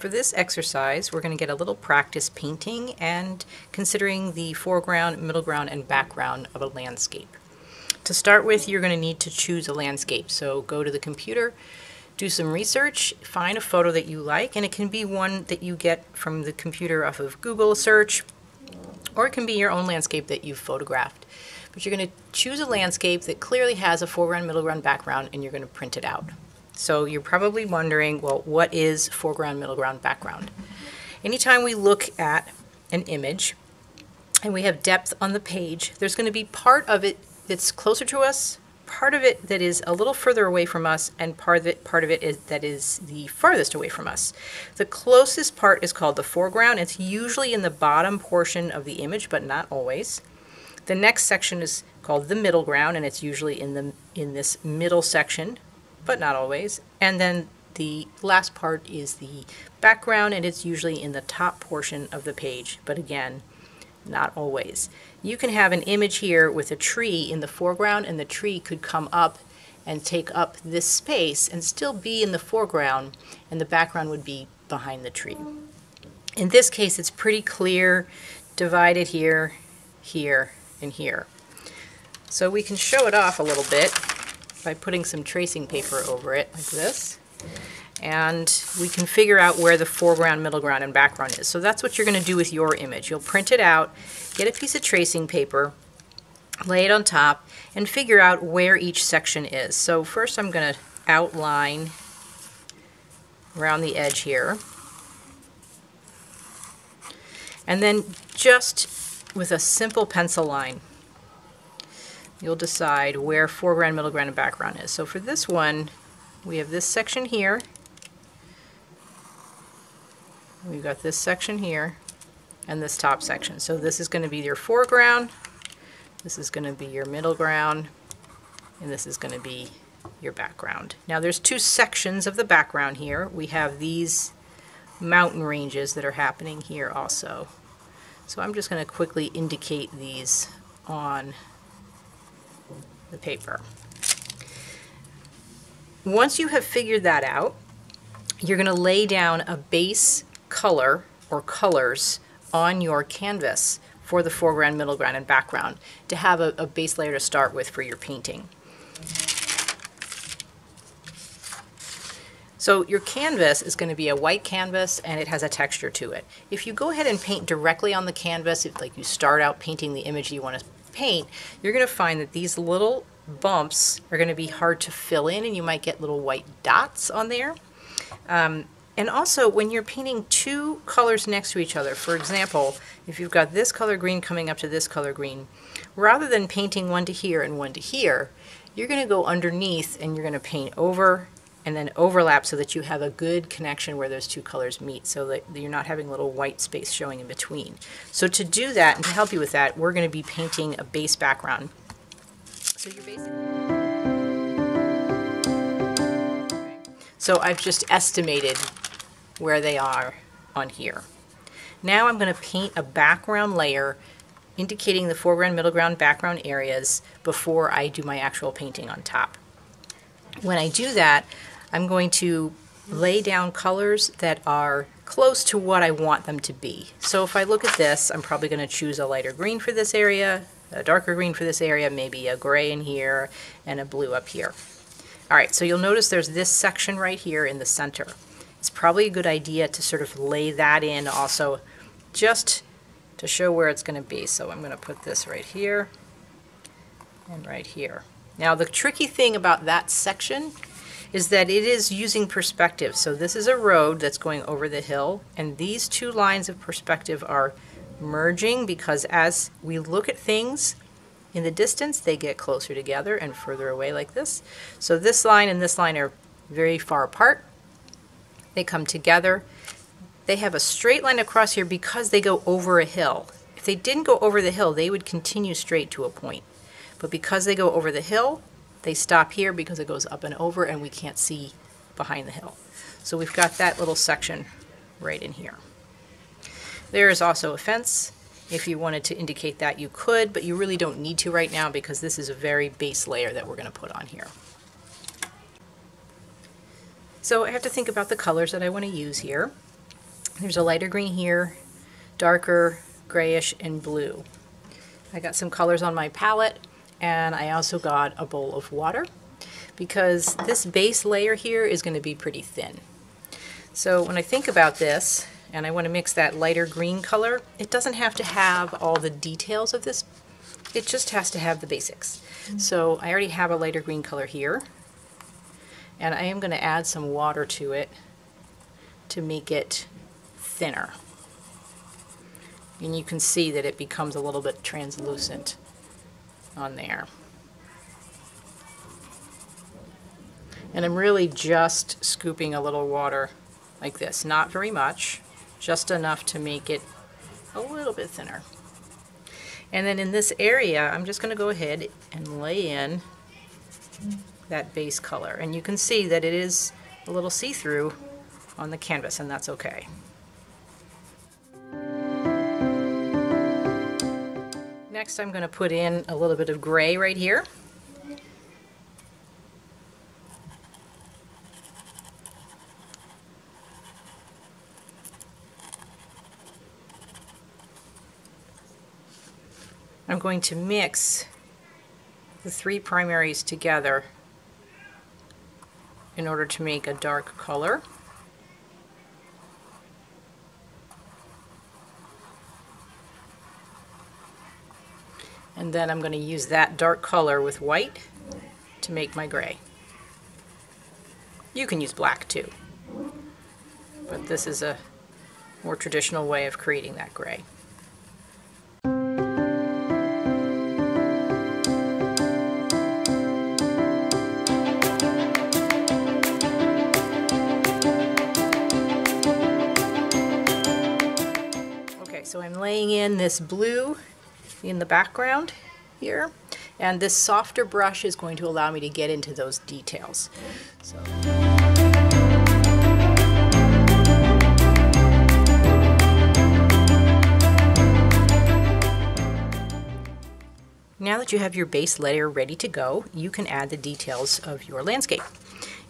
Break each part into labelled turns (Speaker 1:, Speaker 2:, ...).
Speaker 1: For this exercise, we're going to get a little practice painting and considering the foreground, middle ground, and background of a landscape. To start with, you're going to need to choose a landscape. So go to the computer, do some research, find a photo that you like, and it can be one that you get from the computer off of Google search, or it can be your own landscape that you've photographed. But you're going to choose a landscape that clearly has a foreground, middle ground, background, and you're going to print it out. So you're probably wondering, well, what is foreground, middle ground, background? Anytime we look at an image and we have depth on the page, there's going to be part of it that's closer to us, part of it that is a little further away from us, and part of it is that is the farthest away from us. The closest part is called the foreground. It's usually in the bottom portion of the image, but not always. The next section is called the middle ground, and it's usually in this middle section, but not always. And then the last part is the background, and it's usually in the top portion of the page, but again, not always. You can have an image here with a tree in the foreground, and the tree could come up and take up this space and still be in the foreground, and the background would be behind the tree. In this case, it's pretty clear, divided here, here, and here. So we can show it off a little bit by putting some tracing paper over it like this, and we can figure out where the foreground, middle ground, and background is. So that's what you're going to do with your image. You'll print it out, get a piece of tracing paper, lay it on top, and figure out where each section is. So first I'm going to outline around the edge here, and then just with a simple pencil line you'll decide where foreground, middle ground, and background is. So for this one, we have this section here, we've got this section here, and this top section. So this is going to be your foreground, this is going to be your middle ground, and this is going to be your background. Now there's two sections of the background here. We have these mountain ranges that are happening here also. So I'm just going to quickly indicate these on the paper. Once you have figured that out, you're going to lay down a base color or colors on your canvas for the foreground, middle ground, and background to have a base layer to start with for your painting. So your canvas is going to be a white canvas, and it has a texture to it. If you go ahead and paint directly on the canvas, if like you start out painting the image you want to paint, you're going to find that these little bumps are going to be hard to fill in, and you might get little white dots on there. And also when you're painting two colors next to each other, for example, if you've got this color green coming up to this color green, rather than painting one to here and one to here, you're going to go underneath and you're going to paint over and then overlap so that you have a good connection where those two colors meet, so that you're not having a little white space showing in between. So to do that and to help you with that, we're going to be painting a base background. So you're basically... So I've just estimated where they are on here. Now I'm going to paint a background layer indicating the foreground, middle ground, background areas before I do my actual painting on top. When I do that, I'm going to lay down colors that are close to what I want them to be. So if I look at this, I'm probably going to choose a lighter green for this area, a darker green for this area, maybe a gray in here, and a blue up here. Alright, so you'll notice there's this section right here in the center. It's probably a good idea to sort of lay that in also, just to show where it's going to be. So I'm going to put this right here and right here. Now the tricky thing about that section is that it is using perspective. So this is a road that's going over the hill, and these two lines of perspective are merging because as we look at things in the distance, they get closer together and further away like this. So this line and this line are very far apart. They come together. They have a straight line across here because they go over a hill. If they didn't go over the hill, they would continue straight to a point. But because they go over the hill, they stop here because it goes up and over and we can't see behind the hill. So we've got that little section right in here. There is also a fence. If you wanted to indicate that, you could, but you really don't need to right now because this is a very base layer that we're going to put on here. So I have to think about the colors that I want to use here. There's a lighter green here, darker, grayish, and blue. I got some colors on my palette, and I also got a bowl of water because this base layer here is going to be pretty thin. So when I think about this, and I want to mix that lighter green color, it doesn't have to have all the details of this, it just has to have the basics. So I already have a lighter green color here, and I am going to add some water to it to make it thinner. And you can see that it becomes a little bit translucent on there. And I'm really just scooping a little water like this, not very much, just enough to make it a little bit thinner. And then in this area, I'm just going to go ahead and lay in that base color. And you can see that it is a little see-through on the canvas, and that's okay. Next, I'm going to put in a little bit of gray right here. I'm going to mix the three primaries together in order to make a dark color. And then I'm going to use that dark color with white to make my gray. You can use black too, but this is a more traditional way of creating that gray. So I'm laying in this blue in the background here, and this softer brush is going to allow me to get into those details. So. Now that you have your base layer ready to go, you can add the details of your landscape.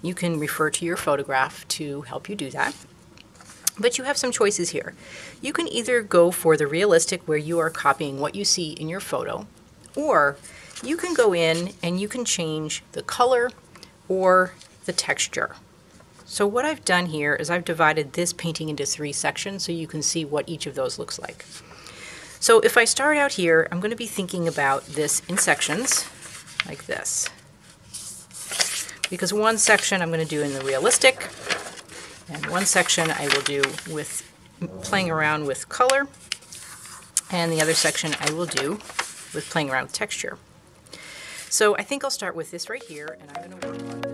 Speaker 1: You can refer to your photograph to help you do that. But you have some choices here. You can either go for the realistic, where you are copying what you see in your photo, or you can go in and you can change the color or the texture. So what I've done here is I've divided this painting into 3 sections so you can see what each of those looks like. So if I start out here, I'm going to be thinking about this in sections like this, because one section I'm going to do in the realistic, and one section I will do with playing around with color, and the other section I will do with playing around with texture. So I think I'll start with this right here, and I'm going to work on